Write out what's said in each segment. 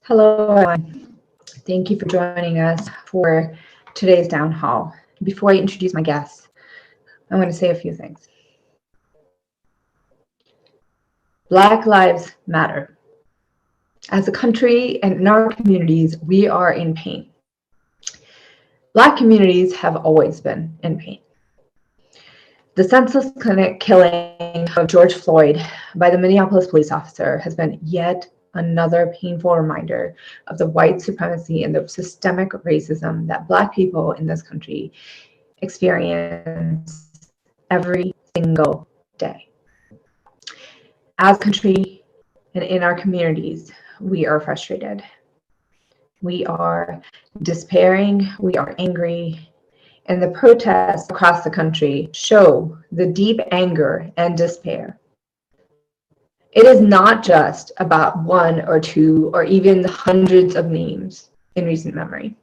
Hello, everyone. Thank you for joining us for today's town hall. Before I introduce my guests, I want to say a few things. Black Lives Matter. As a country and in our communities, we are in pain. Black communities have always been in pain. The senseless killing of George Floyd by the Minneapolis police officer has been yet another painful reminder of the white supremacy and the systemic racism that Black people in this country experience every single day. As a country and in our communities, we are frustrated. We are despairing, we are angry, and the protests across the country show the deep anger and despair. It is not just about one or two or even the hundreds of names in recent memory.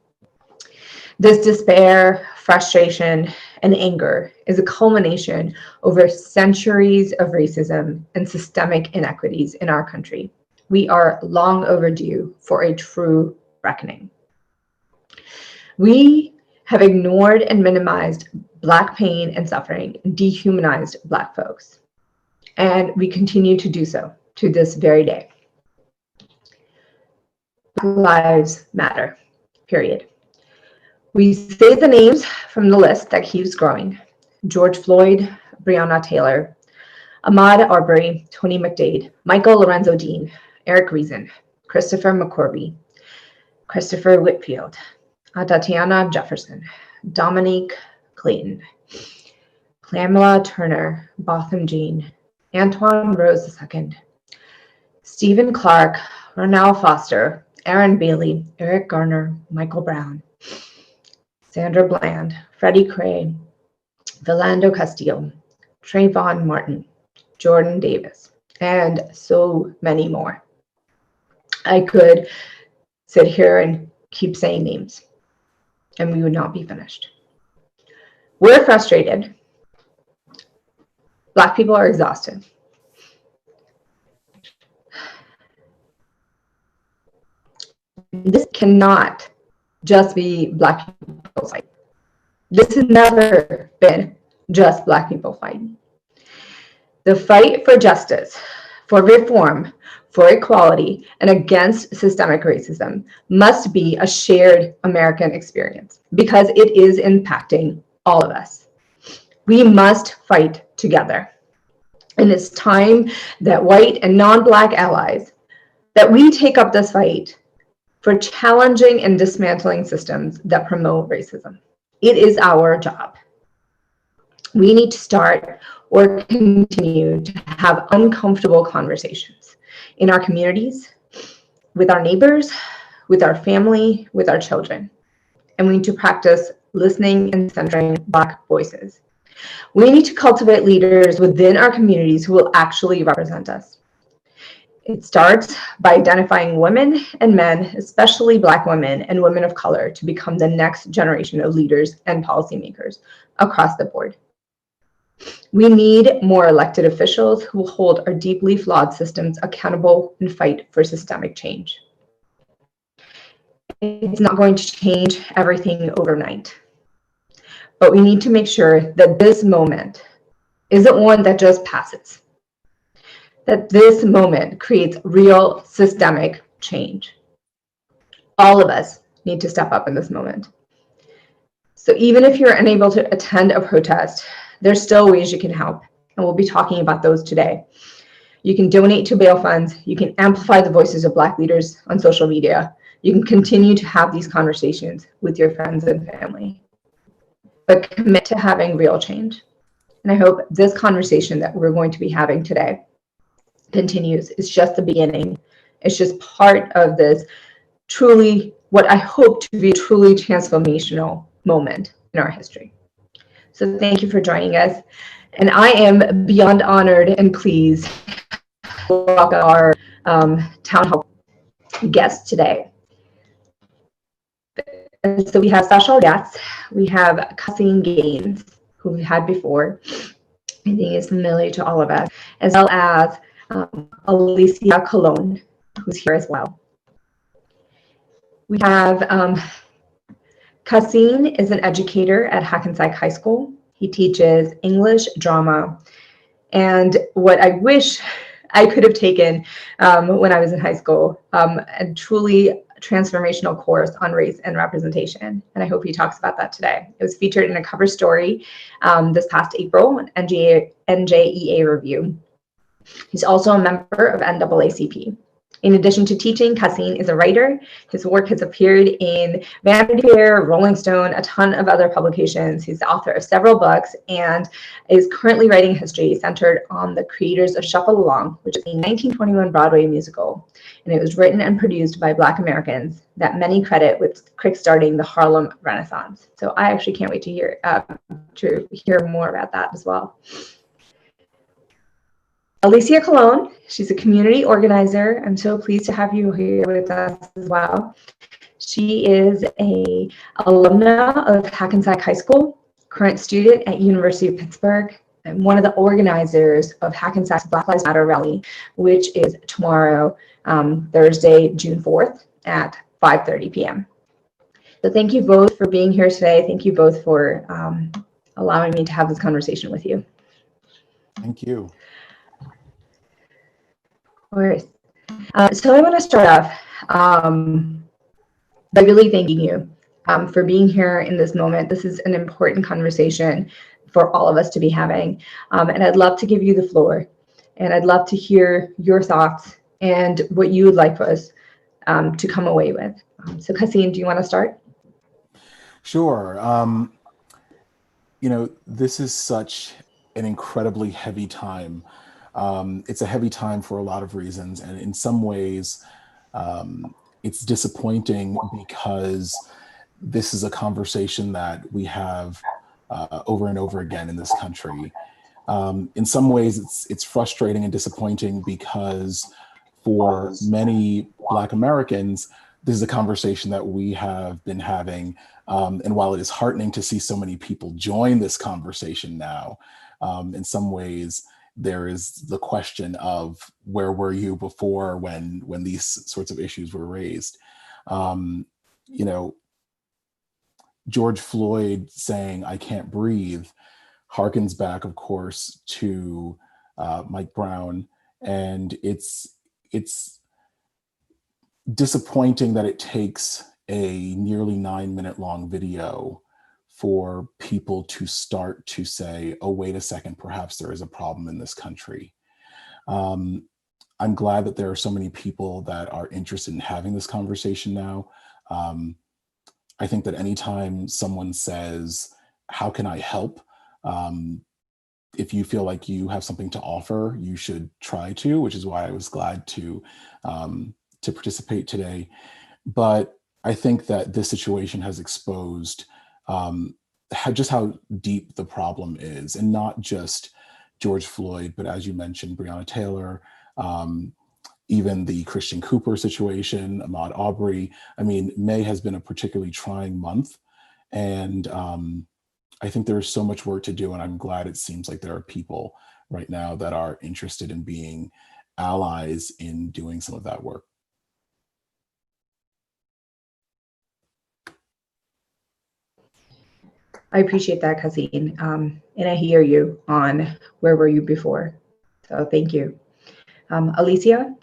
This despair, frustration, and anger is a culmination over centuries of racism and systemic inequities in our country. We are long overdue for a true reckoning. We have ignored and minimized Black pain and suffering, and dehumanized Black folks. And we continue to do so to this very day. Black Lives Matter, period. We say the names from the list that keeps growing: George Floyd, Breonna Taylor, Ahmaud Arbery, Tony McDade, Michael Lorenzo Dean, Eric Reason, Christopher McCorvey, Christopher Whitfield, Tatiana Jefferson, Dominique Clayton, Pamela Turner, Botham Jean, Antoine Rose II, Stephen Clark, Ronell Foster, Aaron Bailey, Eric Garner, Michael Brown, Sandra Bland, Freddie Cray, Philando Castile, Trayvon Martin, Jordan Davis, and so many more. I could sit here and keep saying names, and we would not be finished. We're frustrated. Black people are exhausted. This cannot just be Black people's fight. This has never been just Black people fighting. The fight for justice, for reform, for equality, and against systemic racism must be a shared American experience because it is impacting all of us. We must fight together. And it's time that white and non-Black allies, that we take up this fight for challenging and dismantling systems that promote racism. It is our job. We need to start or continue to have uncomfortable conversations in our communities, with our neighbors, with our family, with our children. And we need to practice listening and centering Black voices. We need to cultivate leaders within our communities who will actually represent us. It starts by identifying women and men, especially Black women and women of color, to become the next generation of leaders and policymakers across the board. We need more elected officials who will hold our deeply flawed systems accountable and fight for systemic change. It's not going to change everything overnight, but we need to make sure that this moment isn't one that just passes, that this moment creates real systemic change. All of us need to step up in this moment. So even if you're unable to attend a protest, there's still ways you can help, and we'll be talking about those today. You can donate to bail funds, you can amplify the voices of Black leaders on social media, you can continue to have these conversations with your friends and family, but commit to having real change. And I hope this conversation that we're going to be having today continues. It's just the beginning. It's just part of this truly, what I hope to be a truly transformational moment in our history. So thank you for joining us. And I am beyond honored and pleased to welcome our town hall guest today. And so we have special guests. We have Cussing Gaines, who we've had before. I think is familiar to all of us, as well as Alicia Colon, who's here as well. We have Cassin is an educator at Hackensack High School. He teaches English, drama, and what I wish I could have taken when I was in high school, a truly transformational course on race and representation. And I hope he talks about that today. It was featured in a cover story this past April, an NJEA review. He's also a member of NAACP. In addition to teaching, Cassin is a writer. His work has appeared in Vanity Fair, Rolling Stone, a ton of other publications. He's the author of several books and is currently writing history centered on the creators of Shuffle Along, which is a 1921 Broadway musical. And it was written and produced by Black Americans that many credit with kickstarting the Harlem Renaissance. So I actually can't wait to hear more about that as well. Alicia Colon, she's a community organizer. I'm so pleased to have you here with us as well. She is a alumna of Hackensack High School, current student at University of Pittsburgh, and one of the organizers of Hackensack's Black Lives Matter rally, which is tomorrow, Thursday, June 4th at 5:30 p.m. So thank you both for being here today. Thank you both for allowing me to have this conversation with you. Thank you. Of course. So I want to start off by really thanking you for being here in this moment. This is an important conversation for all of us to be having. And I'd love to give you the floor. And I'd love to hear your thoughts and what you would like for us to come away with. So Cassin, do you want to start? Sure. This is such an incredibly heavy time. It's a heavy time for a lot of reasons, and in some ways, it's disappointing because this is a conversation that we have over and over again in this country. In some ways, it's frustrating and disappointing because for many Black Americans, this is a conversation that we have been having. And while it is heartening to see so many people join this conversation now, in some ways, there is the question of where were you before when these sorts of issues were raised. George Floyd saying "I can't breathe" harkens back, of course, to Mike Brown, and it's disappointing that it takes a nearly 9-minute long video for people to start to say, oh, wait a second, perhaps there is a problem in this country. I'm glad that there are so many people that are interested in having this conversation now. I think that anytime someone says, how can I help? If you feel like you have something to offer, you should try to, which is why I was glad to participate today. But I think that this situation has exposed just how deep the problem is, and not just George Floyd, but as you mentioned, Breonna Taylor, even the Christian Cooper situation, Ahmaud Arbery. I mean, May has been a particularly trying month, and I think there is so much work to do, and I'm glad it seems like there are people right now that are interested in being allies in doing some of that work. I appreciate that, Cassin. And I hear you on where were you before. So thank you. Alicia,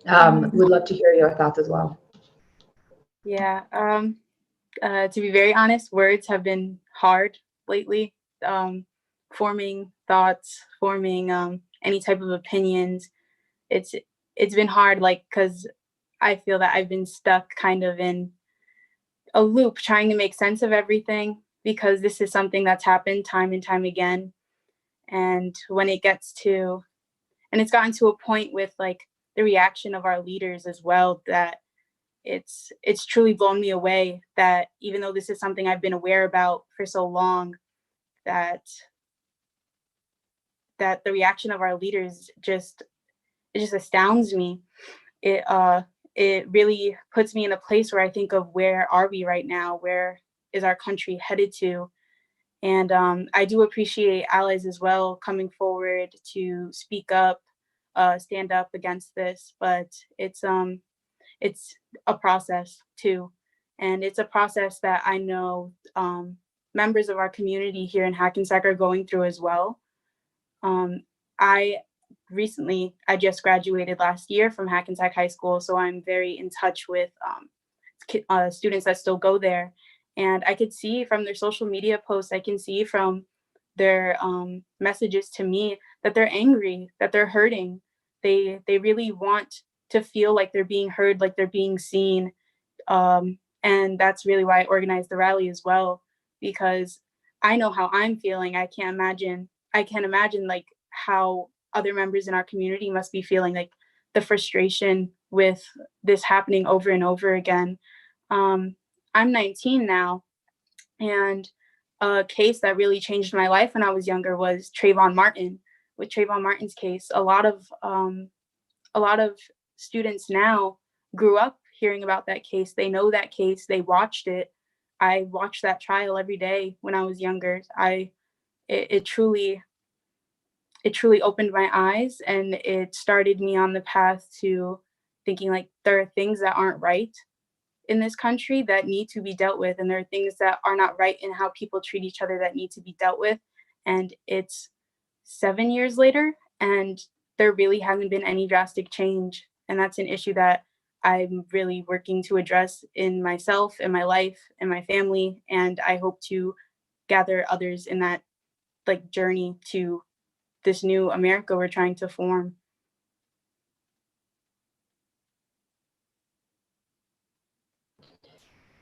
would love to hear your thoughts as well. Yeah, to be very honest, words have been hard lately. Forming thoughts, forming any type of opinions. It's been hard, because I feel that I've been stuck kind of in a loop trying to make sense of everything, because this is something that's happened time and time again. And when it gets to, and it's gotten to a point with the reaction of our leaders as well, that it's truly blown me away, that even though this is something I've been aware about for so long, that the reaction of our leaders just astounds me. It it really puts me in a place where I think of, where are we right now? Where is our country headed to? And I do appreciate allies as well coming forward to speak up, stand up against this. But it's a process too, and it's a process that I know members of our community here in Hackensack are going through as well. I I just graduated last year from Hackensack High School, so I'm very in touch with students that still go there. And I could see from their social media posts, I can see from their messages to me that they're angry, that they're hurting. They really want to feel like they're being heard, like they're being seen. And that's really why I organized the rally as well, because I know how I'm feeling. I can't imagine like how other members in our community must be feeling, like the frustration with this happening over and over again. I'm 19 now, and a case that really changed my life when I was younger was Trayvon Martin. With Trayvon Martin's case, a lot of students now grew up hearing about that case. They know that case. They watched it. I watched that trial every day when I was younger. It truly opened my eyes, and it started me on the path to thinking like there are things that aren't right in this country that need to be dealt with, and there are things that are not right in how people treat each other that need to be dealt with. And it's 7 years later, and there really hasn't been any drastic change. And that's an issue that I'm really working to address in myself, in my life, in my family. And I hope to gather others in that like journey to this new America we're trying to form.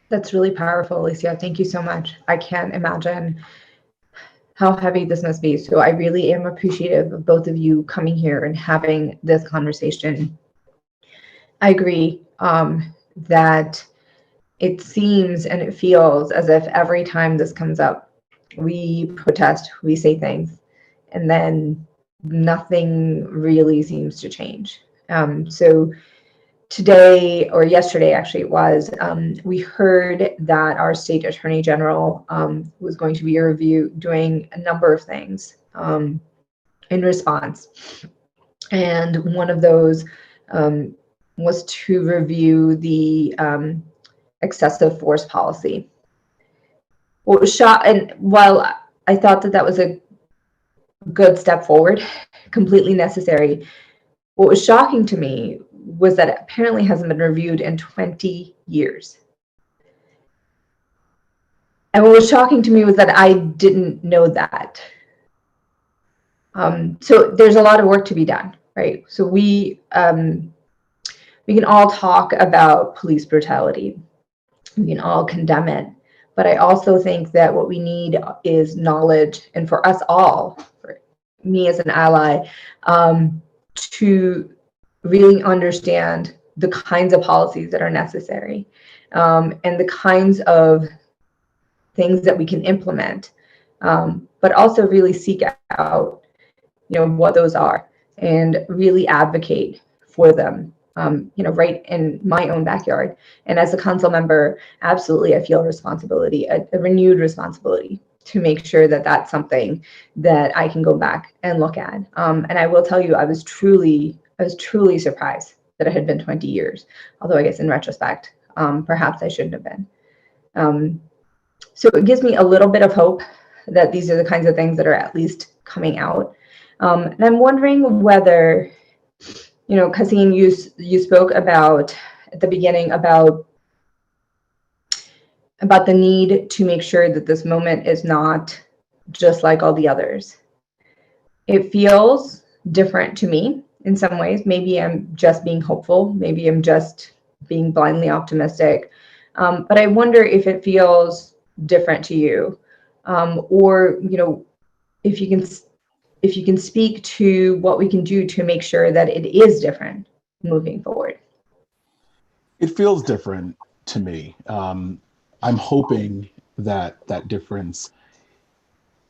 That's really powerful, Alicia. Thank you so much. I can't imagine how heavy this must be. So I really am appreciative of both of you coming here and having this conversation. I agree that it seems and it feels as if every time this comes up, we protest, we say things, and then nothing really seems to change. So today, or yesterday actually it was, we heard that our state attorney general was going to be doing a number of things in response. And one of those was to review the excessive force policy. What was and while I thought that that was a good step forward, completely necessary, what was shocking to me was that it apparently hasn't been reviewed in 20 years. And what was shocking to me was that I didn't know that. So there's a lot of work to be done, right? So we can all talk about police brutality. We can all condemn it. But I also think that what we need is knowledge, and for us all, for me as an ally, to really understand the kinds of policies that are necessary, and the kinds of things that we can implement, but also really seek out, what those are and really advocate for them, right in my own backyard. And as a council member, absolutely, I feel a responsibility, a renewed responsibility to make sure that that's something that I can go back and look at. And I will tell you, I was truly surprised that it had been 20 years, although I guess in retrospect, perhaps I shouldn't have been. So it gives me a little bit of hope that these are the kinds of things that are at least coming out. And I'm wondering whether, Kasim, you spoke about at the beginning about the need to make sure that this moment is not just like all the others. It feels different to me in some ways. Maybe I'm just being hopeful. Maybe I'm just being blindly optimistic. But I wonder if it feels different to you, or if you can speak to what we can do to make sure that it is different moving forward. It feels different to me. I'm hoping that that difference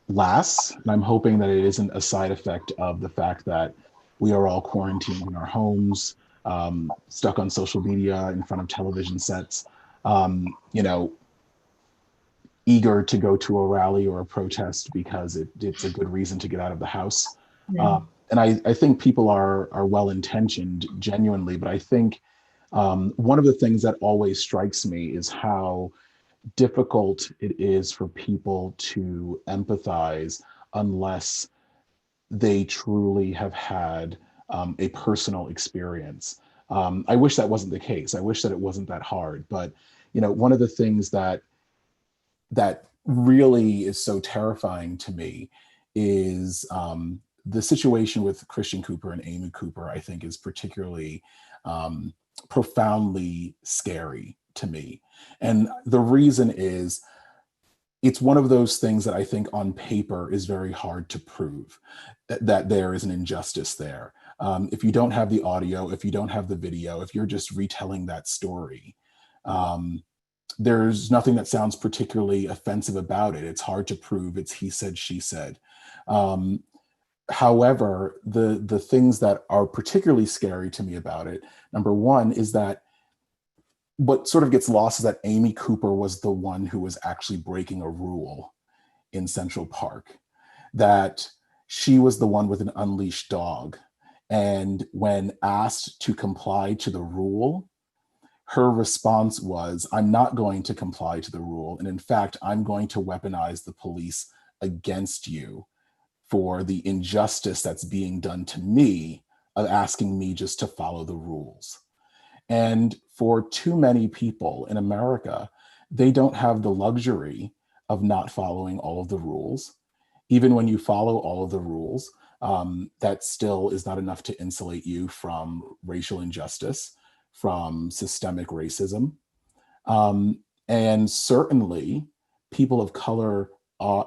lasts, and I'm hoping that it isn't a side effect of the fact that we are all quarantined in our homes. stuck on social media in front of television sets, you know, eager to go to a rally or a protest because it's a good reason to get out of the house. Yeah. And I think people are well-intentioned genuinely, but I think one of the things that always strikes me is how difficult it is for people to empathize unless they truly have had a personal experience. I wish that wasn't the case. I wish that it wasn't that hard. But you know, one of the things that really is so terrifying to me is the situation with Christian Cooper and Amy Cooper. I think is particularly profoundly scary to me, and the reason is it's one of those things that I think on paper is very hard to prove that there is an injustice there. If you don't have the audio, if you don't have the video, if you're just retelling that story, there's nothing that sounds particularly offensive about it. It's hard to prove. It's he said, she said. However, the things that are particularly scary to me about it, number one, is that what sort of gets lost is that Amy Cooper was the one who was actually breaking a rule in Central Park, that she was the one with an unleashed dog. And when asked to comply to the rule, her response was, I'm not going to comply to the rule. And in fact, I'm going to weaponize the police against you for the injustice that's being done to me of asking me just to follow the rules. And for too many people in America, they don't have the luxury of not following all of the rules. Even when you follow all of the rules, that still is not enough to insulate you from racial injustice, from systemic racism. And certainly, people of color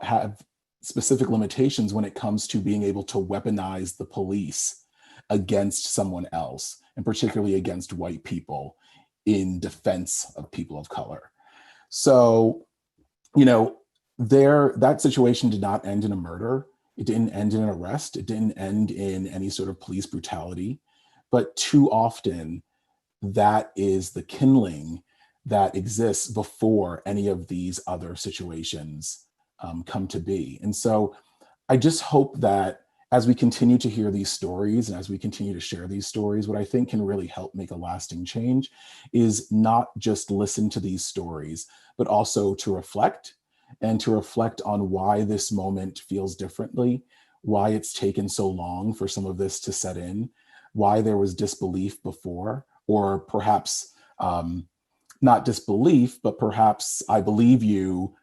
have specific limitations when it comes to being able to weaponize the police against someone else, and particularly against white people in defense of people of color. So, you know, that situation did not end in a murder. It didn't end in an arrest. It didn't end in any sort of police brutality. But too often, that is the kindling that exists before any of these other situations come to be. And so I just hope that as we continue to hear these stories and as we continue to share these stories, what I think can really help make a lasting change is not just listen to these stories, but also to reflect on why this moment feels differently, why it's taken so long for some of this to set in, why there was disbelief before, or perhaps not disbelief, but perhaps I believe you,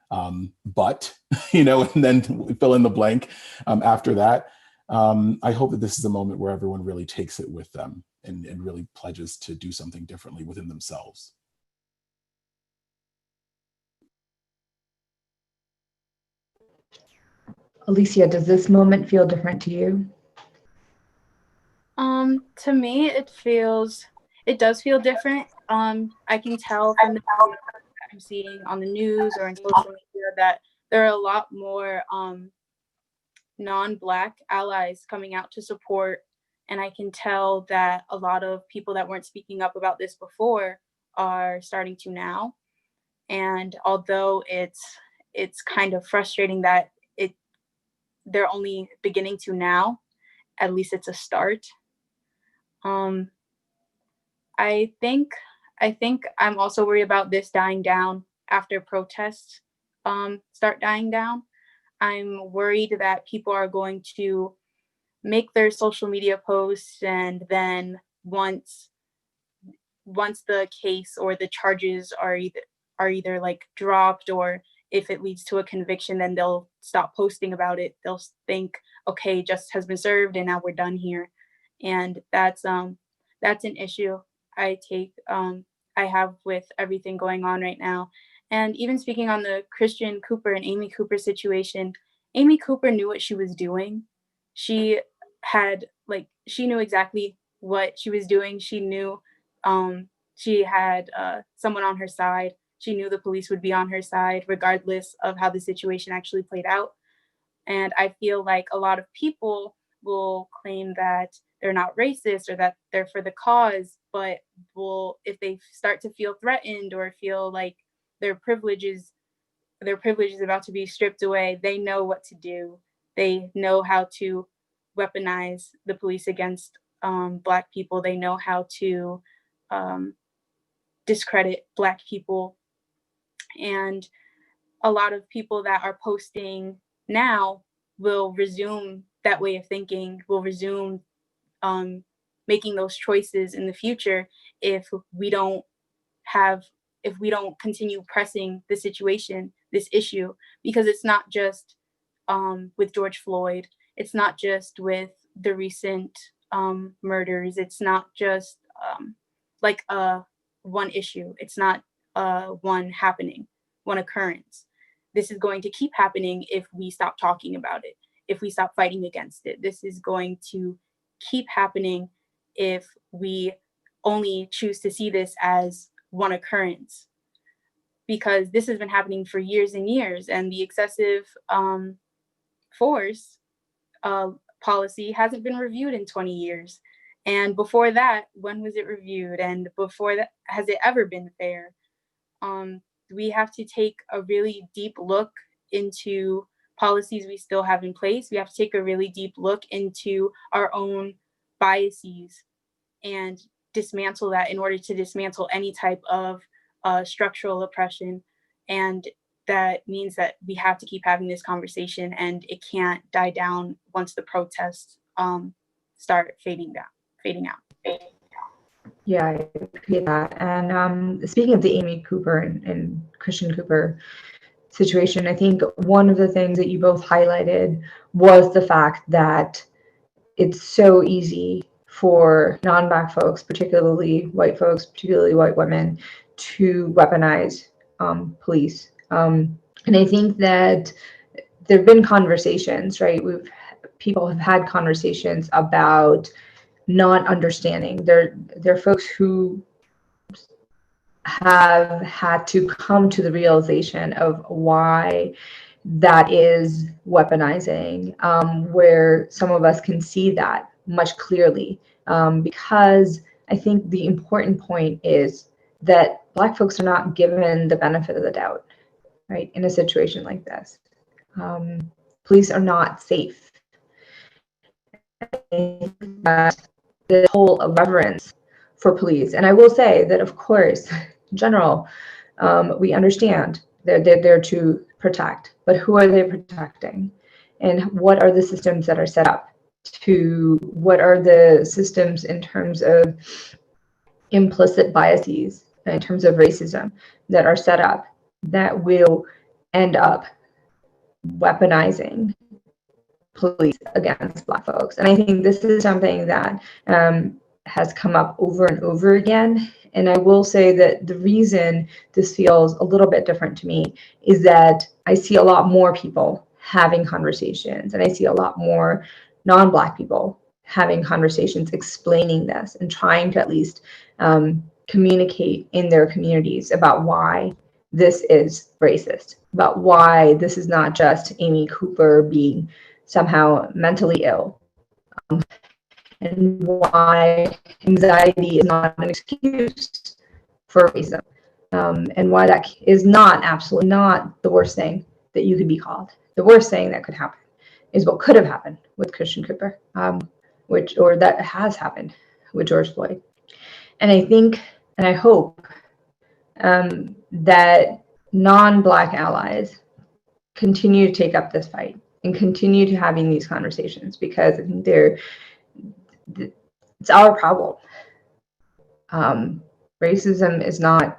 but, you know, and then fill in the blank after that. I hope that this is a moment where everyone really takes it with them and really pledges to do something differently within themselves. Alicia, does this moment feel different to you? To me, it does feel different. I can tell from the things that I'm seeing on the news or on social media that there are a lot more non-Black allies coming out to support. And I can tell that a lot of people that weren't speaking up about this before are starting to now. And although it's kind of frustrating that they're only beginning to now, at least it's a start. I think I'm also worried about this dying down after protests start dying down. I'm worried that people are going to make their social media posts, and then once the case or the charges are either like dropped, or if it leads to a conviction, then they'll stop posting about it. They'll think, okay, justice has been served and now we're done here. And that's an issue I have with everything going on right now. And even speaking on the Christian Cooper and Amy Cooper situation, Amy Cooper knew what she was doing. She knew exactly what she was doing. She knew she had someone on her side. She knew the police would be on her side regardless of how the situation actually played out. And I feel like a lot of people will claim that they're not racist or that they're for the cause, but if they start to feel threatened or feel like their privilege is about to be stripped away, they know what to do. They know how to weaponize the police against Black people. They know how to discredit Black people. And a lot of people that are posting now will resume that way of thinking, will resume making those choices in the future if we don't continue pressing the situation, this issue, because it's not just with George Floyd, it's not just with the recent murders, it's not just like one issue, it's not one occurrence. This is going to keep happening if we stop talking about it, if we stop fighting against it. This is going to keep happening if we only choose to see this as one occurrence, because this has been happening for years and years, and the excessive force policy hasn't been reviewed in 20 years. And before that, when was it reviewed? And before that, has it ever been fair? We have to take a really deep look into policies we still have in place. We have to take a really deep look into our own biases and dismantle that in order to dismantle any type of structural oppression. And that means that we have to keep having this conversation, and it can't die down once the protests start fading out. Yeah, I appreciate that. And speaking of the Amy Cooper and Christian Cooper situation, I think one of the things that you both highlighted was the fact that it's so easy for non-Black folks, particularly white folks, particularly white women, to weaponize police. And I think that there have been conversations, right? People have had conversations about not understanding. There are folks who have had to come to the realization of why that is weaponizing, where some of us can see that much clearly, because I think the important point is that Black folks are not given the benefit of the doubt, right, in a situation like this. Police are not safe. That the whole reverence for police, and I will say that, of course, in general, we understand they're there to protect, but who are they protecting? And what are the systems that are set up what are the systems in terms of implicit biases, in terms of racism, that are set up that will end up weaponizing police against Black folks? And I think this is something that has come up over and over again. And I will say that the reason this feels a little bit different to me is that I see a lot more people having conversations, and I see a lot more non-Black people having conversations, explaining this and trying to at least communicate in their communities about why this is racist, about why this is not just Amy Cooper being somehow mentally ill, and why anxiety is not an excuse for racism, and why that is absolutely not the worst thing that you could be called. The worst thing that could happen is what could have happened with Christian Cooper, or that has happened with George Floyd. And I think, and I hope that non-Black allies continue to take up this fight and continue to having these conversations, because I think it's our problem. Racism is not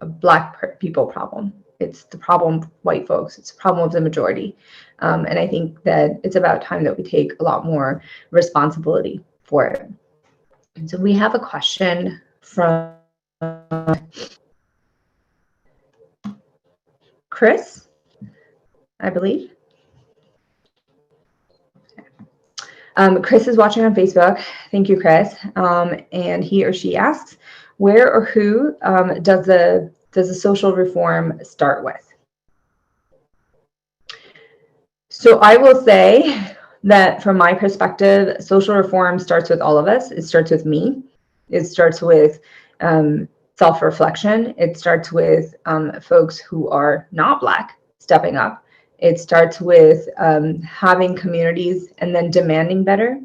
a Black people problem. It's the problem of white folks. It's the problem of the majority. And I think that it's about time that we take a lot more responsibility for it. And so we have a question from Chris, I believe. Chris is watching on Facebook. Thank you, Chris. And he or she asks, where or who does the social reform start with? So I will say that from my perspective, social reform starts with all of us. It starts with me. It starts with self-reflection. It starts with folks who are not Black stepping up. It starts with having communities and then demanding better.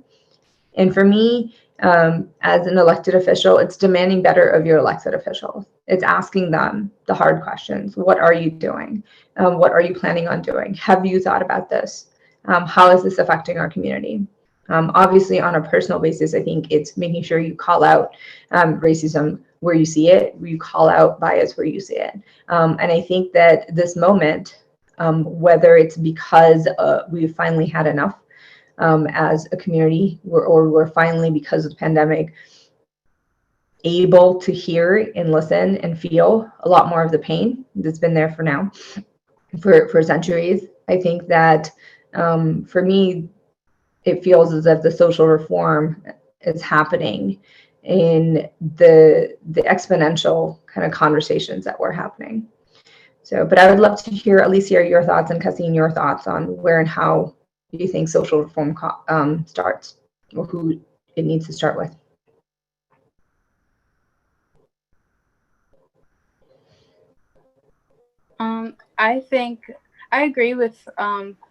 And for me, as an elected official, it's demanding better of your elected officials. It's asking them the hard questions. What are you doing? What are you planning on doing? Have you thought about this? How is this affecting our community? Obviously, on a personal basis, I think it's making sure you call out racism where you see it, you call out bias where you see it. And I think that this moment, whether it's because we've finally had enough as a community, or we're finally, because of the pandemic, able to hear and listen and feel a lot more of the pain that's been there for centuries. I think that for me, it feels as if the social reform is happening in the exponential kind of conversations that were happening. So, but I would love to hear, Alicia, your thoughts, and Cassie, your thoughts on where and how you think social reform starts, or who it needs to start with. I think I agree with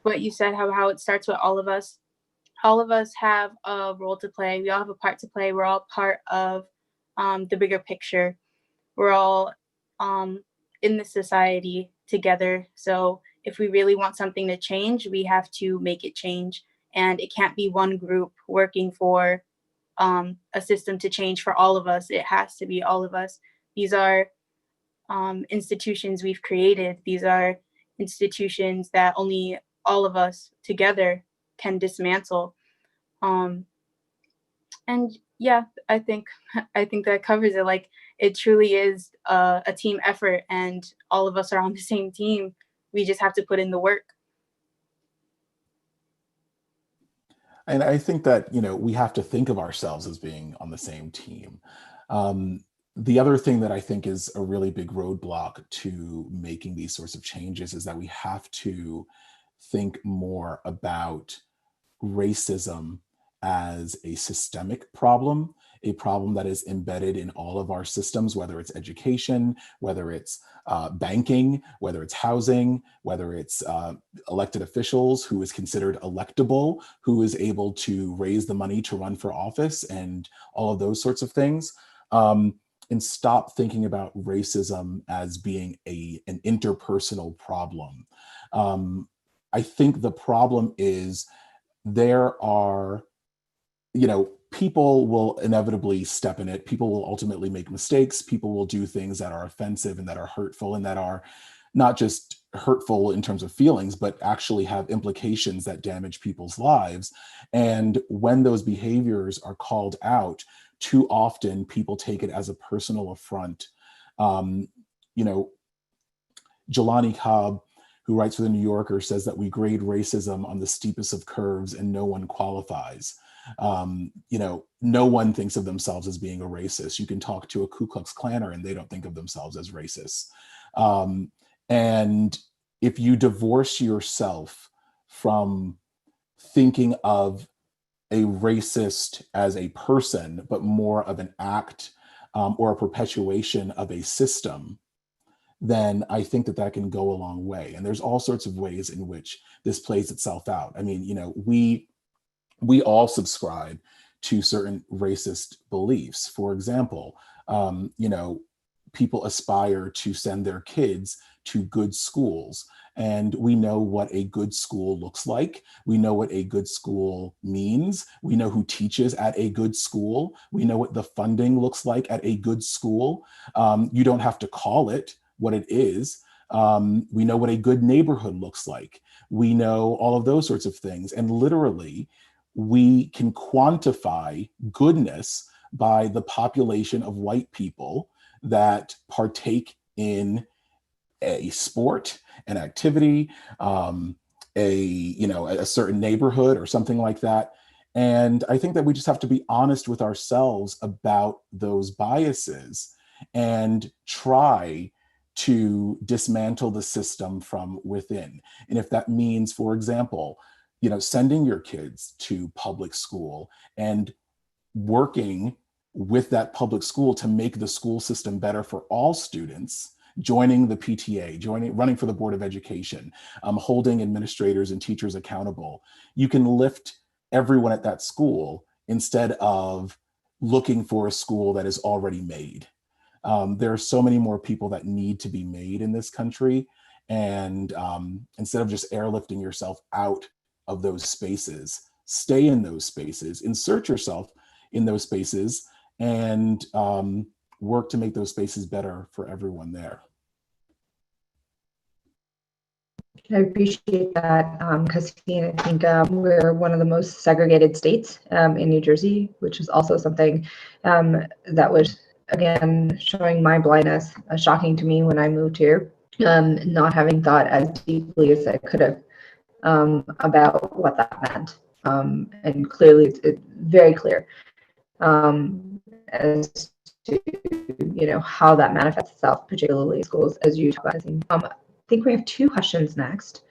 what you said, how it starts with all of us. All of us have a role to play. We all have a part to play. We're all part of the bigger picture. We're all in the society together. So if we really want something to change, we have to make it change. And it can't be one group working for a system to change for all of us. It has to be all of us. These are institutions we've created. These are institutions that only all of us together can dismantle. And yeah, I think that covers it. Like, it truly is a team effort, and all of us are on the same team. We just have to put in the work. And I think that, we have to think of ourselves as being on the same team. The other thing that I think is a really big roadblock to making these sorts of changes is that we have to think more about racism as a systemic problem, a problem that is embedded in all of our systems, whether it's education, whether it's banking, whether it's housing, whether it's elected officials who is considered electable, who is able to raise the money to run for office, and all of those sorts of things. And stop thinking about racism as being an interpersonal problem. I think the problem is there are, people will inevitably step in it. People will ultimately make mistakes. People will do things that are offensive and that are hurtful and that are not just hurtful in terms of feelings, but actually have implications that damage people's lives. And when those behaviors are called out, too often people take it as a personal affront. Jelani Cobb, who writes for the New Yorker, says that we grade racism on the steepest of curves and no one qualifies. No one thinks of themselves as being a racist. You can talk to a Ku Klux Klaner and they don't think of themselves as racists. And if you divorce yourself from thinking of a racist as a person, but more of an act or a perpetuation of a system, then I think that can go a long way. And there's all sorts of ways in which this plays itself out. I mean, we all subscribe to certain racist beliefs. For example, people aspire to send their kids to good schools. And we know what a good school looks like. We know what a good school means. We know who teaches at a good school. We know what the funding looks like at a good school. You don't have to call it what it is. We know what a good neighborhood looks like. We know all of those sorts of things. And literally, we can quantify goodness by the population of white people that partake in a sport, an activity, a certain neighborhood or something like that. And I think that we just have to be honest with ourselves about those biases and try to dismantle the system from within. And if that means, for example, sending your kids to public school and working with that public school to make the school system better for all students, joining the PTA, running for the Board of Education, holding administrators and teachers accountable. You can lift everyone at that school instead of looking for a school that is already made. There are so many more people that need to be made in this country. And instead of just airlifting yourself out of those spaces, stay in those spaces, insert yourself in those spaces, and work to make those spaces better for everyone there. I appreciate that, Christine. I think we're one of the most segregated states in New Jersey, which is also something that was, again, showing my blindness, shocking to me when I moved here, not having thought as deeply as I could have about what that meant. And clearly, it's very clear as to how that manifests itself, particularly in schools, as you talk about. I think we have 2 questions next.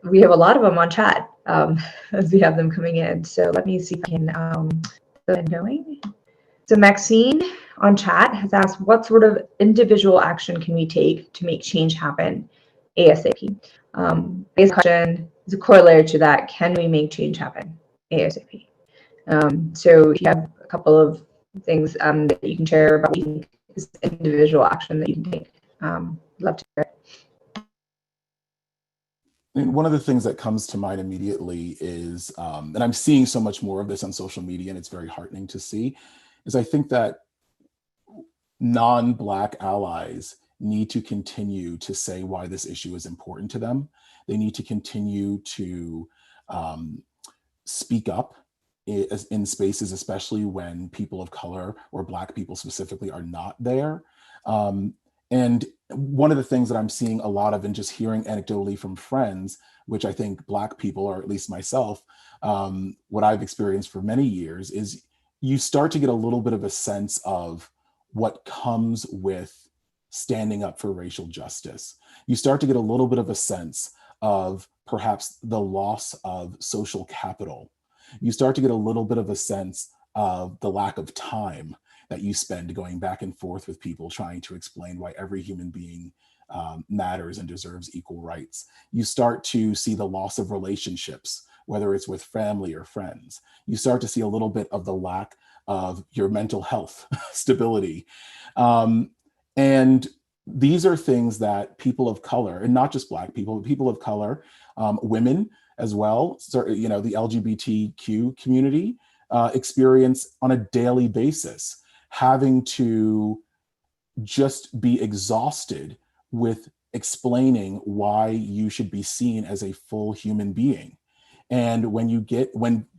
We have a lot of them on chat as we have them coming in. So let me see if I can get them going. So Maxine on chat has asked, what sort of individual action can we take to make change happen ASAP? Basic question is a corollary to that. Can we make change happen ASAP? So if you have a couple of things that you can share about what you think is individual action that you can take, love to hear it. One of the things that comes to mind immediately is, and I'm seeing so much more of this on social media, and it's very heartening to see, is I think that non-Black allies need to continue to say why this issue is important to them. They need to continue to speak up in spaces, especially when people of color or Black people specifically are not there. And one of the things that I'm seeing a lot of and just hearing anecdotally from friends, which I think Black people, or at least myself, what I've experienced for many years, is you start to get a little bit of a sense of what comes with standing up for racial justice. You start to get a little bit of a sense of perhaps the loss of social capital. You start to get a little bit of a sense of the lack of time that you spend going back and forth with people trying to explain why every human being matters and deserves equal rights. You start to see the loss of relationships, whether it's with family or friends. You start to see a little bit of the lack of your mental health stability. And these are things that people of color, and not just Black people, but people of color, women as well, so, the LGBTQ community experience on a daily basis, having to just be exhausted with explaining why you should be seen as a full human being. And when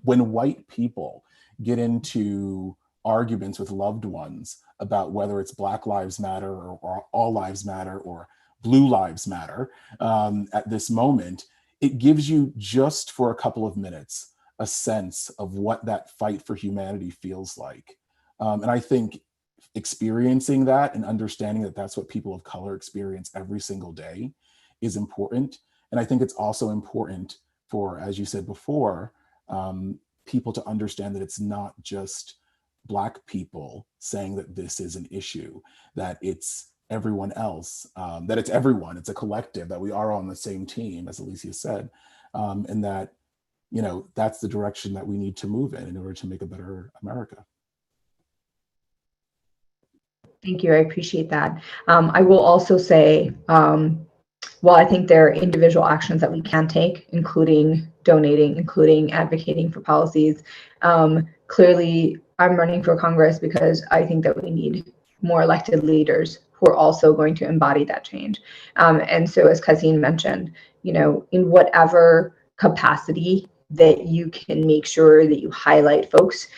white people get into arguments with loved ones about whether it's Black Lives Matter or All Lives Matter or Blue Lives Matter at this moment, it gives you, just for a couple of minutes, a sense of what that fight for humanity feels like. And I think experiencing that and understanding that that's what people of color experience every single day is important. And I think it's also important for, as you said before, people to understand that it's not just Black people saying that this is an issue, that it's everyone else, that it's everyone, it's a collective, that we are on the same team, as Alicia said, and that, that's the direction that we need to move in order to make a better America. Thank you. I appreciate that. I will also say, while I think there are individual actions that we can take, including donating, including advocating for policies, clearly I'm running for Congress because I think that we need more elected leaders who are also going to embody that change. And so, as Kazine mentioned, in whatever capacity that you can make sure that you highlight folks,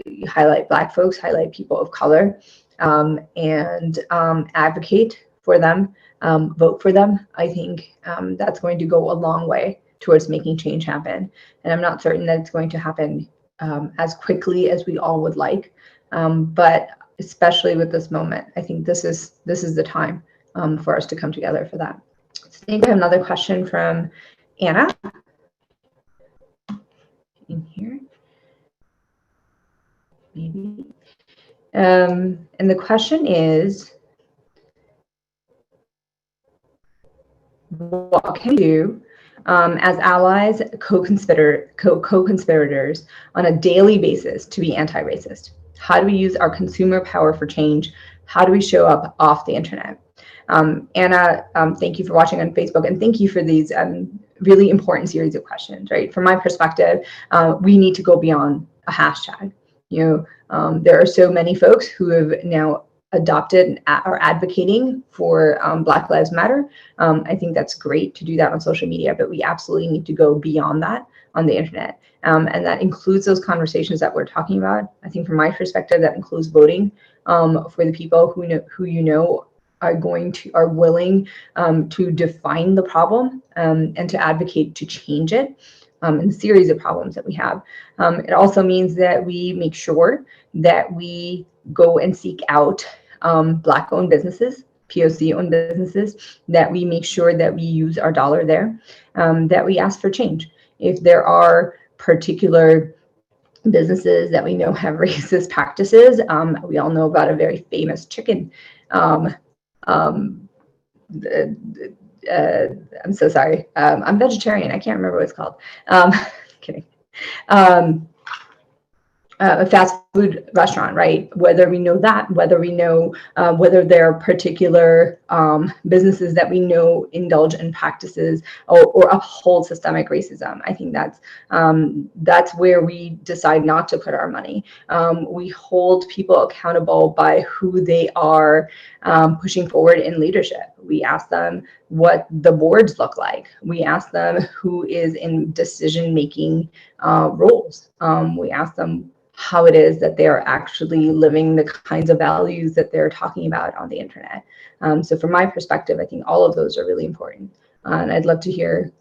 you highlight Black folks, highlight people of color, and advocate for them, vote for them. I think that's going to go a long way towards making change happen. And I'm not certain that it's going to happen as quickly as we all would like, but especially with this moment, I think this is the time for us to come together for that. So I think I have another question from Anna. in here. Maybe. And the question is, what can we do as allies, co-conspirators on a daily basis to be anti-racist? How do we use our consumer power for change? How do we show up off the internet? Anna, thank you for watching on Facebook, and thank you for these really important series of questions, right? From my perspective, we need to go beyond a hashtag. There are so many folks who have now adopted and are advocating for Black Lives Matter. I think that's great to do that on social media, but we absolutely need to go beyond that on the internet. And that includes those conversations that we're talking about. I think from my perspective, that includes voting for the people who are willing to define the problem and to advocate to change it in the series of problems that we have. It also means that we make sure that we go and seek out Black-owned businesses, POC-owned businesses, that we make sure that we use our dollar there, that we ask for change. If there are particular businesses that we know have racist practices, we all know about a very famous chicken. I'm so sorry. I'm vegetarian. I can't remember what it's called. Kidding. A fast food restaurant, right? Whether we know that, whether we know whether there are particular businesses that we know indulge in practices or uphold systemic racism. I think that's where we decide not to put our money. We hold people accountable by who they are pushing forward in leadership. We ask them what the boards look like. We ask them who is in decision-making roles. We ask them how it is that they are actually living the kinds of values that they're talking about on the internet. So from my perspective, I think all of those are really important. And I'd love to hear,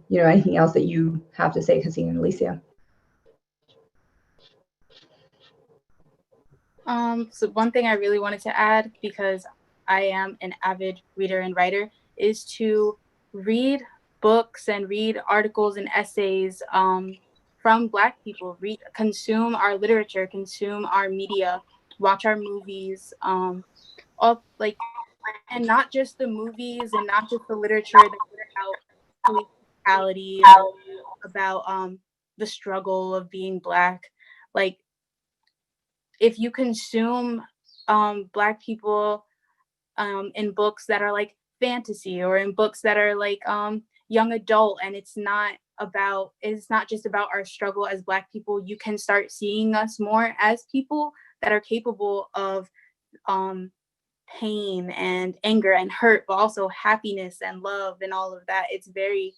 anything else that you have to say, Haseen and Alicia. So one thing I really wanted to add, because I am an avid reader and writer, is to read books and read articles and essays from Black people. Consume our literature, consume our media, watch our movies, and not just the movies and not just the literature about police brutality, about the struggle of being Black. Like, if you consume Black people in books that are like fantasy, or in books that are like young adult, and it's not just about our struggle as Black people, you can start seeing us more as people that are capable of pain and anger and hurt, but also happiness and love and all of that. It's very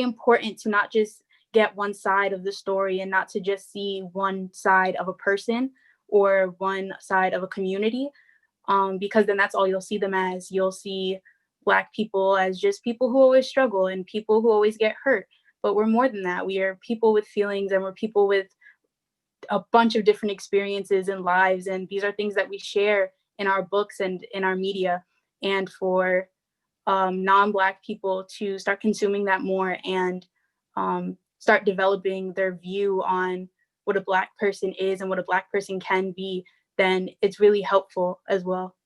important to not just get one side of the story, and not to just see one side of a person or one side of a community, because then that's all you'll see them as. You'll see Black people as just people who always struggle and people who always get hurt. But we're more than that. We are people with feelings, and we're people with a bunch of different experiences and lives. And these are things that we share in our books and in our media. And for non-Black people to start consuming that more and start developing their view on what a Black person is and what a Black person can be, then it's really helpful as well.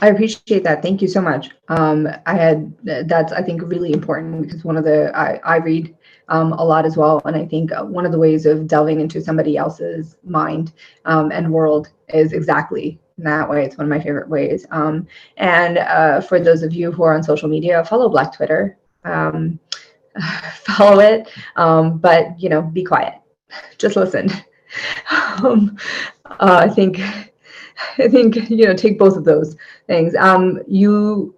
I appreciate that. Thank you so much. That's, I think, really important, because I read a lot as well. And I think one of the ways of delving into somebody else's mind and world is exactly in that way. It's one of my favorite ways. And for those of you who are on social media, follow Black Twitter, follow it, but, be quiet, just listen. I think, take both of those things. You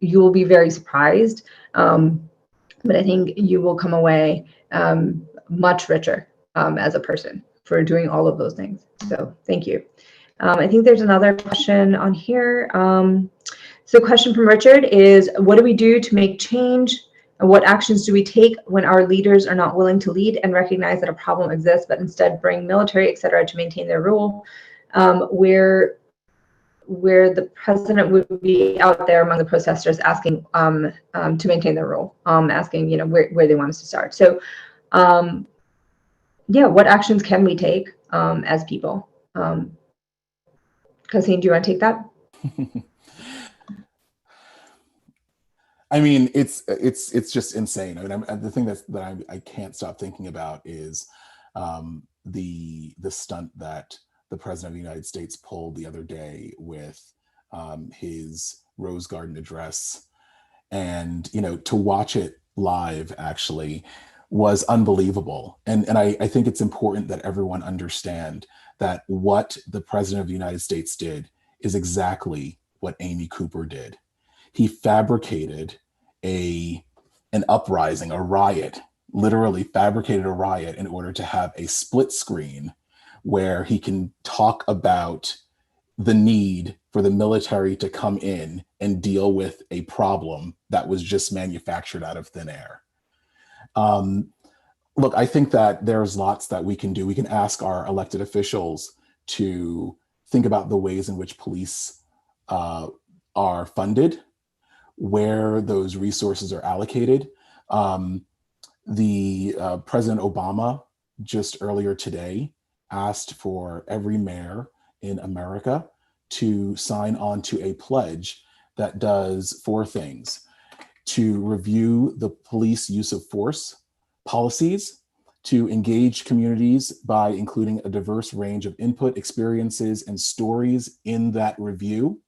will be very surprised, but I think you will come away much richer as a person for doing all of those things. So thank you. I think there's another question on here. So question from Richard is, what do we do to make change And what actions do we take when our leaders are not willing to lead and recognize that a problem exists, but instead bring military, etc., to maintain their rule? Where the president would be out there among the protesters asking to maintain their rule, asking, where they want us to start. So, yeah, what actions can we take as people? Kasim, do you want to take that? I mean, it's just insane. I mean, the thing that I can't stop thinking about is the stunt that the president of the United States pulled the other day with his Rose Garden address, and to watch it live actually was unbelievable. And I think it's important that everyone understand that what the president of the United States did is exactly what Amy Cooper did. He fabricated an uprising, a riot, literally fabricated a riot in order to have a split screen where he can talk about the need for the military to come in and deal with a problem that was just manufactured out of thin air. Look, I think that there's lots that we can do. We can ask our elected officials to think about the ways in which police are funded, where those resources are allocated. President Obama just earlier today asked for every mayor in America to sign on to a pledge that does 4 things: to review the police use of force policies, to engage communities by including a diverse range of input, experiences, and stories in that review,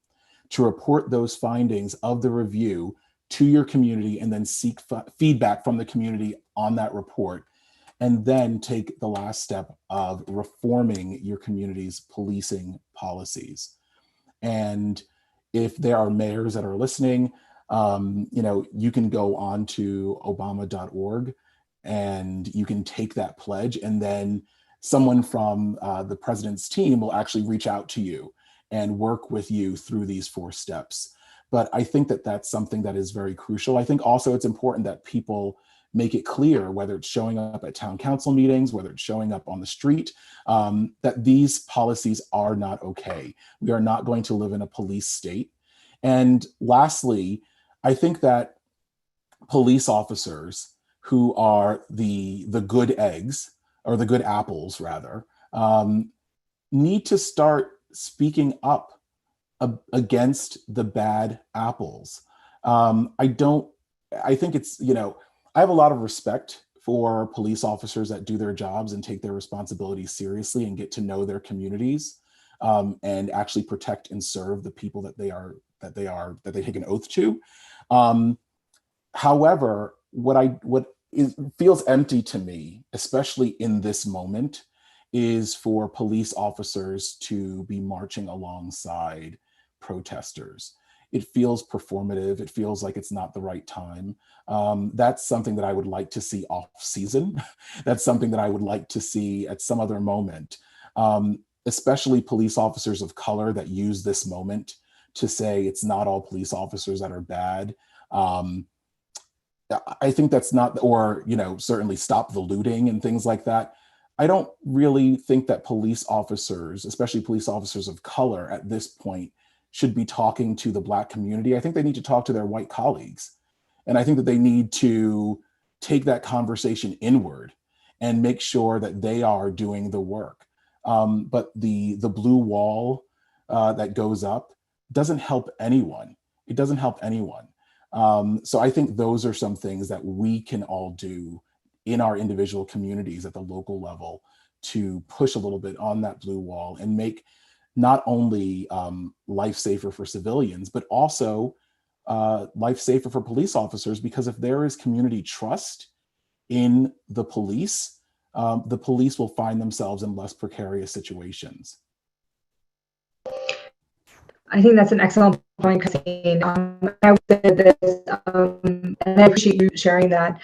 to report those findings of the review to your community and then seek feedback from the community on that report, and then take the last step of reforming your community's policing policies. And if there are mayors that are listening, you can go on to obama.org and you can take that pledge, and then someone from the president's team will actually reach out to you and work with you through these 4 steps. But I think that that's something that is very crucial. I think also it's important that people make it clear, whether it's showing up at town council meetings, whether it's showing up on the street, that these policies are not okay. We are not going to live in a police state. And lastly, I think that police officers who are the good eggs, or the good apples rather, need to start speaking up against the bad apples. I think it's, I have a lot of respect for police officers that do their jobs and take their responsibilities seriously and get to know their communities, and actually protect and serve the people that they take an oath to. However, what feels empty to me, especially in this moment, is for police officers to be marching alongside protesters. It feels performative. It feels like it's not the right time. That's something that I would like to see off season. That's something that I would like to see at some other moment, especially police officers of color that use this moment to say it's not all police officers that are bad. I think that's not, or, certainly stop the looting and things like that. I don't really think that police officers, especially police officers of color at this point, should be talking to the Black community. I think they need to talk to their white colleagues. And I think that they need to take that conversation inward and make sure that they are doing the work. But the blue wall that goes up doesn't help anyone. It doesn't help anyone. So I think those are some things that we can all do in our individual communities at the local level to push a little bit on that blue wall and make not only life safer for civilians, but also life safer for police officers. Because if there is community trust in the police will find themselves in less precarious situations. I think that's an excellent point, Christine. I would say this, and I appreciate you sharing that.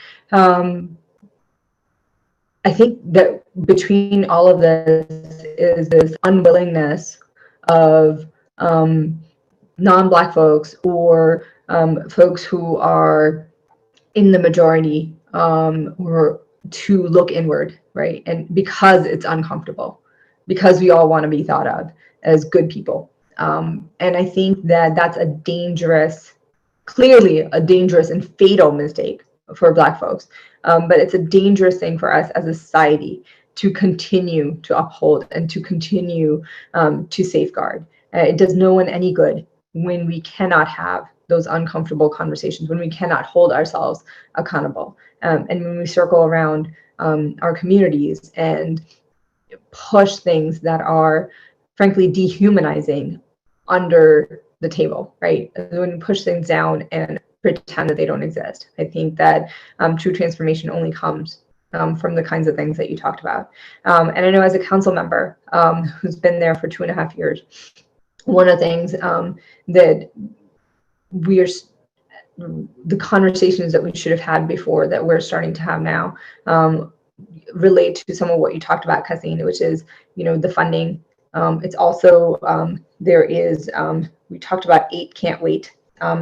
I think that between all of this is this unwillingness of non-Black folks or folks who are in the majority, or to look inward, right? And because it's uncomfortable, because we all want to be thought of as good people. And I think that that's a dangerous, clearly a dangerous and fatal mistake for Black folks. But it's a dangerous thing for us as a society to continue to uphold and to continue to safeguard. It does no one any good when we cannot have those uncomfortable conversations, when we cannot hold ourselves accountable, and when we circle around our communities and push things that are frankly dehumanizing under the table, right? When we push things down and pretend that they don't exist. I think that true transformation only comes from the kinds of things that you talked about. And I know as a council member who's been there for 2.5 years, one of the things that we're the conversations that we should have had before that we're starting to have now relate to some of what you talked about, Kathleen, which is, the funding. It's also, there is, we talked about 8 can't wait.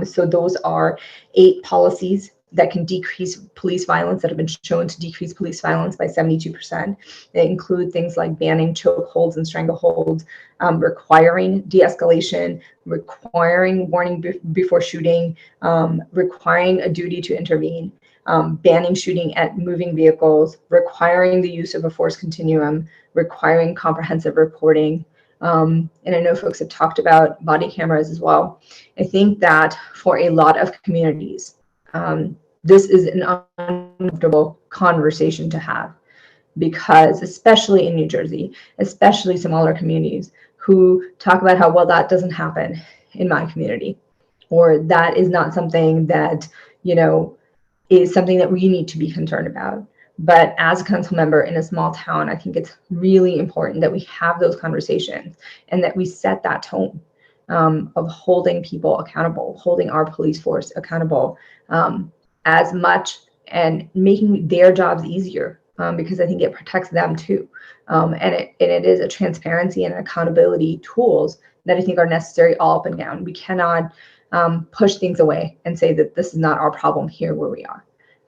So those are 8 policies that can decrease police violence, that have been shown to decrease police violence by 72%. They include things like banning chokeholds and strangleholds, requiring de-escalation, requiring warning before shooting, requiring a duty to intervene, banning shooting at moving vehicles, requiring the use of a force continuum, requiring comprehensive reporting. And I know folks have talked about body cameras as well. I think that for a lot of communities, this is an uncomfortable conversation to have, because especially in New Jersey, especially smaller communities who talk about how, well, that doesn't happen in my community, or that is not something that, is something that we need to be concerned about. But as a council member in a small town, I think it's really important that we have those conversations and that we set that tone of holding people accountable, holding our police force accountable as much, and making their jobs easier, because I think it protects them too. And it is a transparency and accountability tools that I think are necessary all up and down. We cannot push things away and say that this is not our problem here where we are.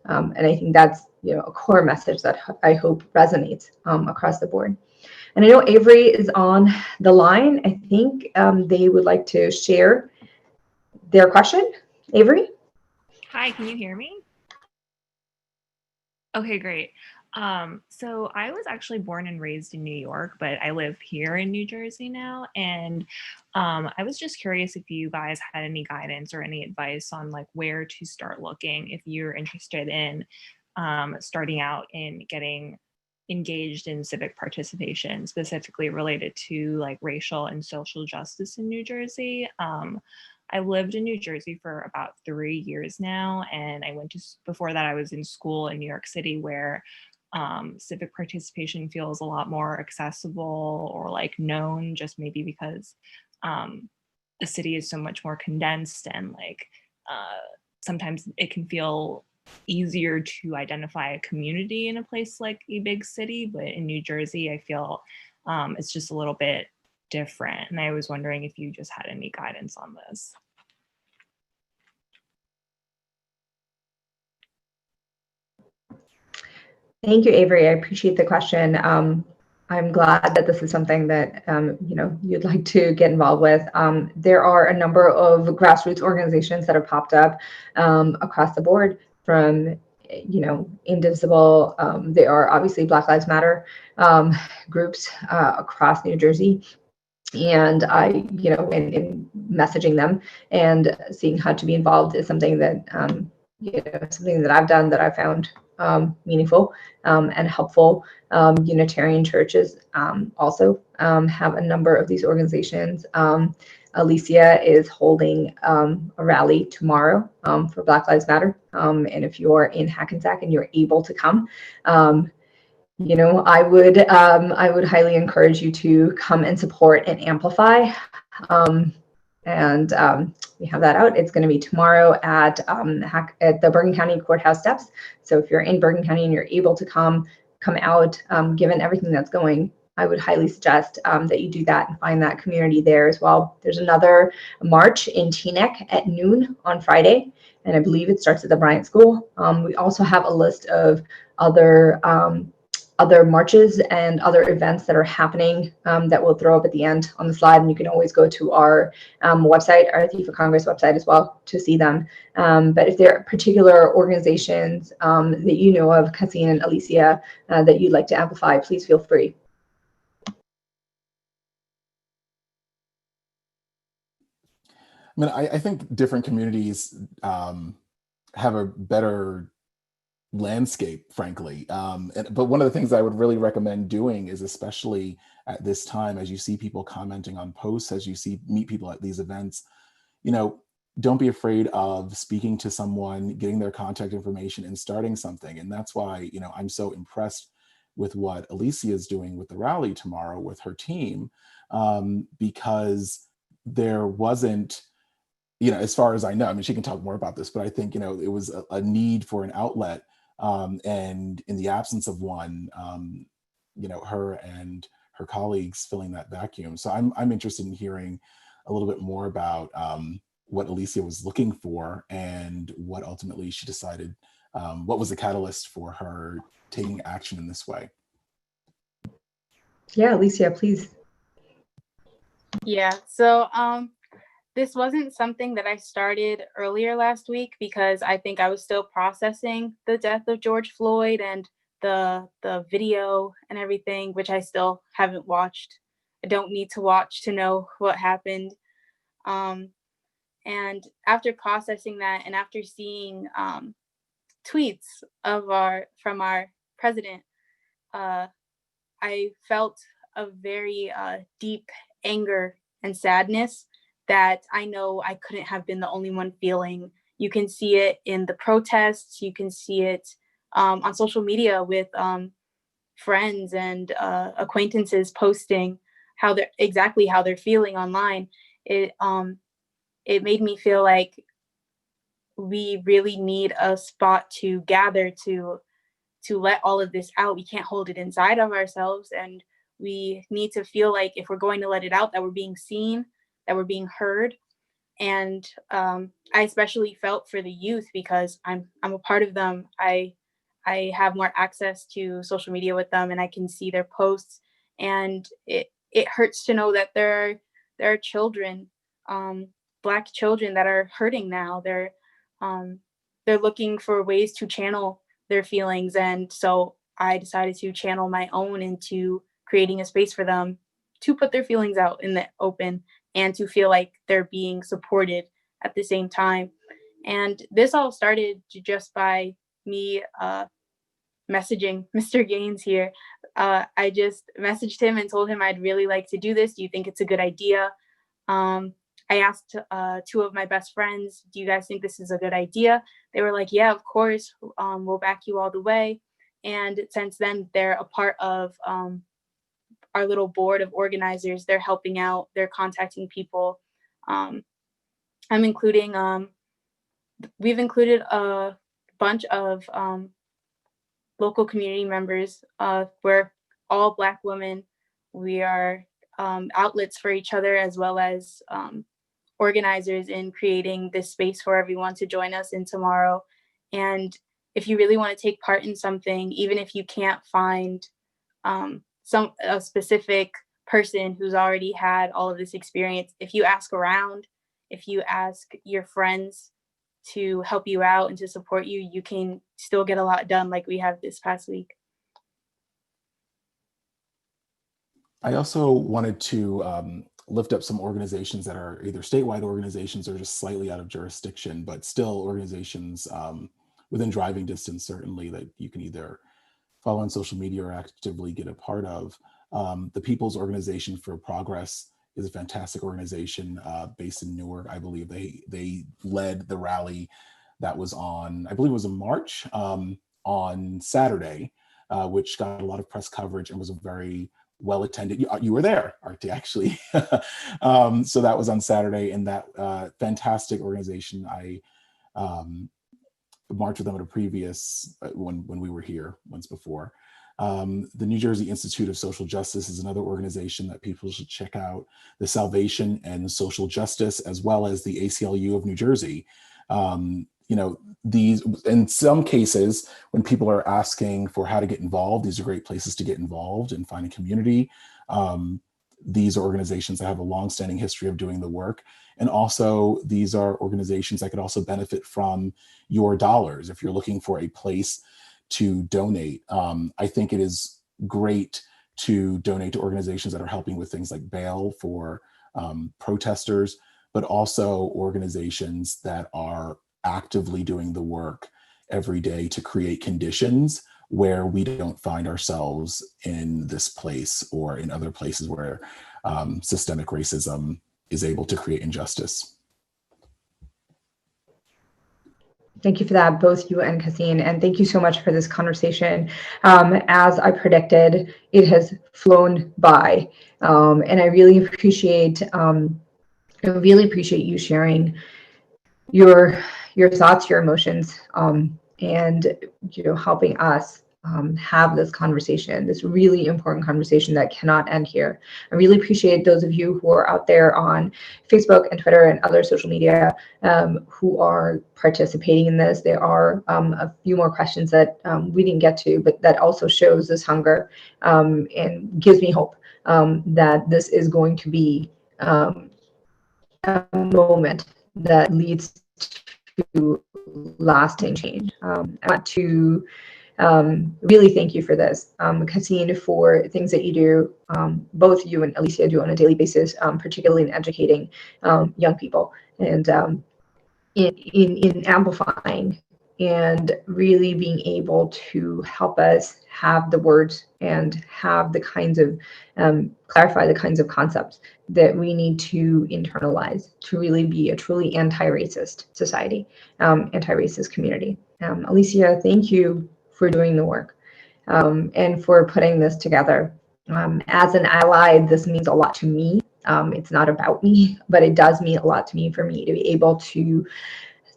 And I think that's a core message that I hope resonates across the board. And I know Avery is on the line. I think they would like to share their question. Avery? Hi, can you hear me? Okay, great. So I was actually born and raised in New York, but I live here in New Jersey now. And I was just curious if you guys had any guidance or any advice on like where to start looking if you're interested in starting out in getting engaged in civic participation, specifically related to like racial and social justice in New Jersey. I lived in New Jersey for about 3 years now, and before that I was in school in New York City, where civic participation feels a lot more accessible or like known, just maybe because the city is so much more condensed, and like sometimes it can feel easier to identify a community in a place like a big city. But in New Jersey, I feel it's just a little bit different. And I was wondering if you just had any guidance on this. Thank you, Avery. I appreciate the question. I'm glad that this is something that you'd like to get involved with. There are a number of grassroots organizations that have popped up across the board, from Indivisible. There are obviously Black Lives Matter groups across New Jersey. And I, in messaging them and seeing how to be involved is something that, something that I've done that I found meaningful and helpful. Unitarian churches also have a number of these organizations. Alicia is holding a rally tomorrow for Black Lives Matter. And if you're in Hackensack and you're able to come, I would highly encourage you to come and support and amplify. We have that out. It's going to be tomorrow at the Bergen County Courthouse steps. So if you're in Bergen County and you're able to come out, given everything that's going, I would highly suggest that you do that and find that community there as well. There's another march in Teaneck at noon on Friday. and I believe it starts at the Bryant School. We also have a list of other marches and other events that are happening that we'll throw up at the end on the slide, and you can always go to our website, our Arati for Congress website as well, to see them. But if there are particular organizations that you know of, Cassine and Alicia, that you'd like to amplify, please feel free. I mean, I think different communities have a better landscape, frankly. But one of the things I would really recommend doing is, especially at this time, as you see people commenting on posts, as you meet people at these events, don't be afraid of speaking to someone, getting their contact information and starting something. And that's why, I'm so impressed with what Alicia is doing with the rally tomorrow with her team, because there wasn't, as far as I know, I mean, she can talk more about this, but I think, it was a need for an outlet. And in the absence of one, her and her colleagues filling that vacuum. So I'm interested in hearing a little bit more about what Alicia was looking for and what ultimately she decided, what was the catalyst for her taking action in this way. Yeah, Alicia, please. Yeah, so this wasn't something that I started earlier last week because I think I was still processing the death of George Floyd and the video and everything, which I still haven't watched. I don't need to watch to know what happened. And after processing that and after seeing tweets from our president, I felt a very deep anger and sadness that I know I couldn't have been the only one feeling. You can see it in the protests. You can see it on social media with friends and acquaintances posting how they're feeling online. It made me feel like we really need a spot to gather to let all of this out. We can't hold it inside of ourselves, and we need to feel like if we're going to let it out, that we're being seen, that we're being heard. And I especially felt for the youth because I'm a part of them. I have more access to social media with them, and I can see their posts. And it hurts to know that there are children, Black children, that are hurting now. They're looking for ways to channel their feelings, and so I decided to channel my own into creating a space for them to put their feelings out in the open and to feel like they're being supported at the same time. And this all started just by me messaging Mr. Gaines here. I just messaged him and told him I'd really like to do this. Do you think it's a good idea? I asked two of my best friends, do you guys think this is a good idea? They were like, yeah, of course, we'll back you all the way. And since then, they're a part of our little board of organizers. They're helping out, they're contacting people. We've included a bunch of local community members. We're all Black women. We are outlets for each other, as well as organizers in creating this space for everyone to join us in tomorrow. And if you really want to take part in something, even if you can't find a specific person who's already had all of this experience, if you ask around, if you ask your friends to help you out and to support you, you can still get a lot done like we have this past week. I also wanted to lift up some organizations that are either statewide organizations or just slightly out of jurisdiction, but still organizations within driving distance, certainly, that you can either follow on social media or actively get a part of. The People's Organization for Progress is a fantastic organization based in Newark. I believe they led the rally that was on, I believe it was in March, on Saturday, which got a lot of press coverage and was a very well attended. You were there, Arati, actually. So that was on Saturday, and that fantastic organization. I marched with them at a previous, when we were here once before. The New Jersey Institute of Social Justice is another organization that people should check out. The Salvation and Social Justice, as well as the ACLU of New Jersey. these, in some cases, when people are asking for how to get involved, these are great places to get involved and find a community. These are organizations that have a long-standing history of doing the work. And also, these are organizations that could also benefit from your dollars. If you're looking for a place to donate, I think it is great to donate to organizations that are helping with things like bail for protesters, but also organizations that are actively doing the work every day to create conditions where we don't find ourselves in this place or in other places where systemic racism is able to create injustice. Thank you for that, both you and Cassine, and thank you so much for this conversation. As I predicted, it has flown by, and I really appreciate you sharing your thoughts, your emotions, and helping us have this conversation, this really important conversation that cannot end here. I really appreciate those of you who are out there on Facebook and Twitter and other social media who are participating in this. There are a few more questions that we didn't get to, but that also shows this hunger and gives me hope that this is going to be a moment that leads to lasting change. I want to really thank you for this, Cassine, for things that you do, both you and Alicia do on a daily basis, particularly in educating young people and in amplifying and really being able to help us have the words and have the kinds of clarify the kinds of concepts that we need to internalize to really be a truly anti-racist society, anti-racist community. Alicia, thank you for doing the work and for putting this together. As an ally, this means a lot to me. It's not about me, but it does mean a lot to me for me to be able to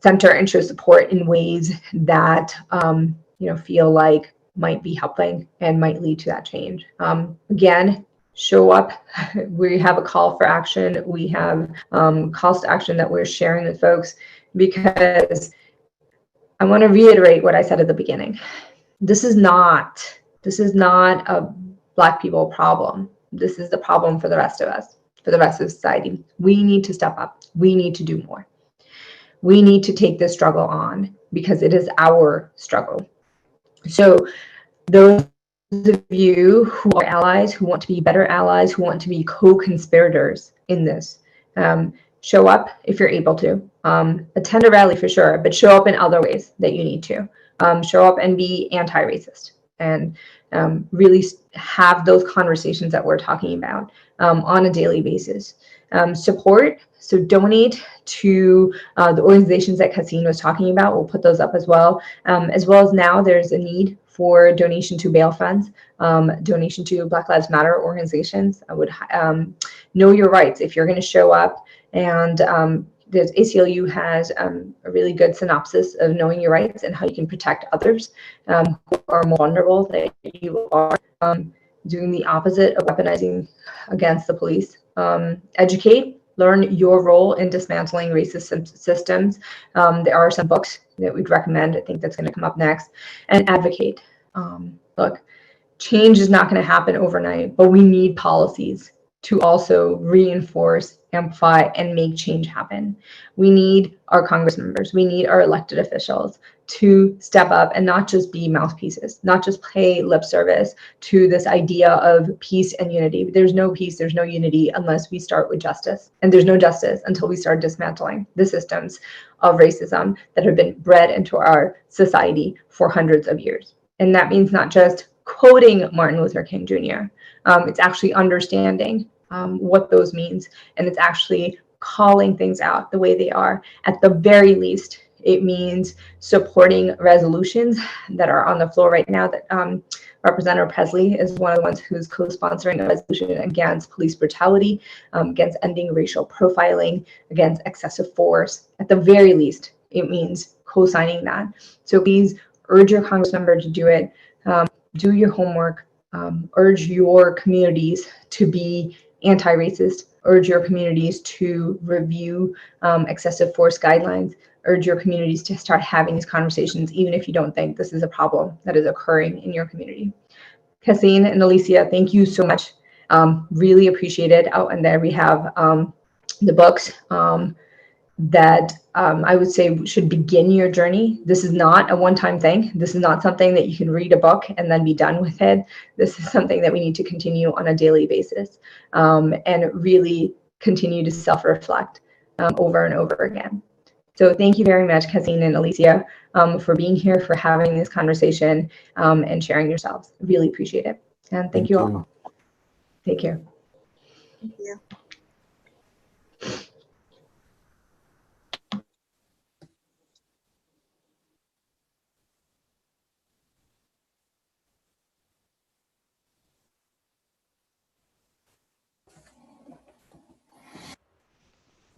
center and show support in ways that feel like might be helping and might lead to that change. Again, show up. We have a call for action. We have calls to action that we're sharing with folks, because I want to reiterate what I said at the beginning. This is not a Black people problem. This is the problem for the rest of us, for the rest of society. We need to step up. We need to do more. We need to take this struggle on because it is our struggle. So those of you who are allies, who want to be better allies, who want to be co-conspirators in this, show up if you're able to. Attend a rally for sure, but show up in other ways that you need to. Show up and be anti-racist and really have those conversations that we're talking about on a daily basis. Support, so donate to the organizations that Cassine was talking about. We'll put those up as well as now there's a need for donation to bail funds, donation to Black Lives Matter organizations. I would know your rights if you're going to show up. And the ACLU has a really good synopsis of knowing your rights and how you can protect others who are more vulnerable than you are. Doing the opposite of weaponizing against the police. Educate, learn your role in dismantling racist systems. There are some books that we'd recommend. I think that's going to come up next. And advocate. Look, change is not going to happen overnight, but we need policies to also reinforce, amplify, and make change happen. We need our Congress members, we need our elected officials to step up and not just be mouthpieces, not just pay lip service to this idea of peace and unity. There's no peace, there's no unity unless we start with justice. And there's no justice until we start dismantling the systems of racism that have been bred into our society for hundreds of years. And that means not just quoting Martin Luther King Jr., it's actually understanding what those means, and it's actually calling things out the way they are. At the very least, it means supporting resolutions that are on the floor right now. That Representative Presley is one of the ones who's co-sponsoring a resolution against police brutality, against ending racial profiling, against excessive force. At the very least, it means co-signing that. So please urge your Congress member to do it. Do your homework. Urge your communities to be anti-racist. Urge your communities to review excessive force guidelines. urge your communities to start having these conversations, even if you don't think this is a problem that is occurring in your community. Cassine and Alicia, thank you so much. Really appreciate it. Out and there we have the books that I would say should begin your journey. This is not a one-time thing. This is not something that you can read a book and then be done with it. This is something that we need to continue on a daily basis, and really continue to self-reflect over and over again. So thank you very much, Cassine and Alicia, for being here, for having this conversation, and sharing yourselves. Really appreciate it. And thank you all. Take care. Thank you.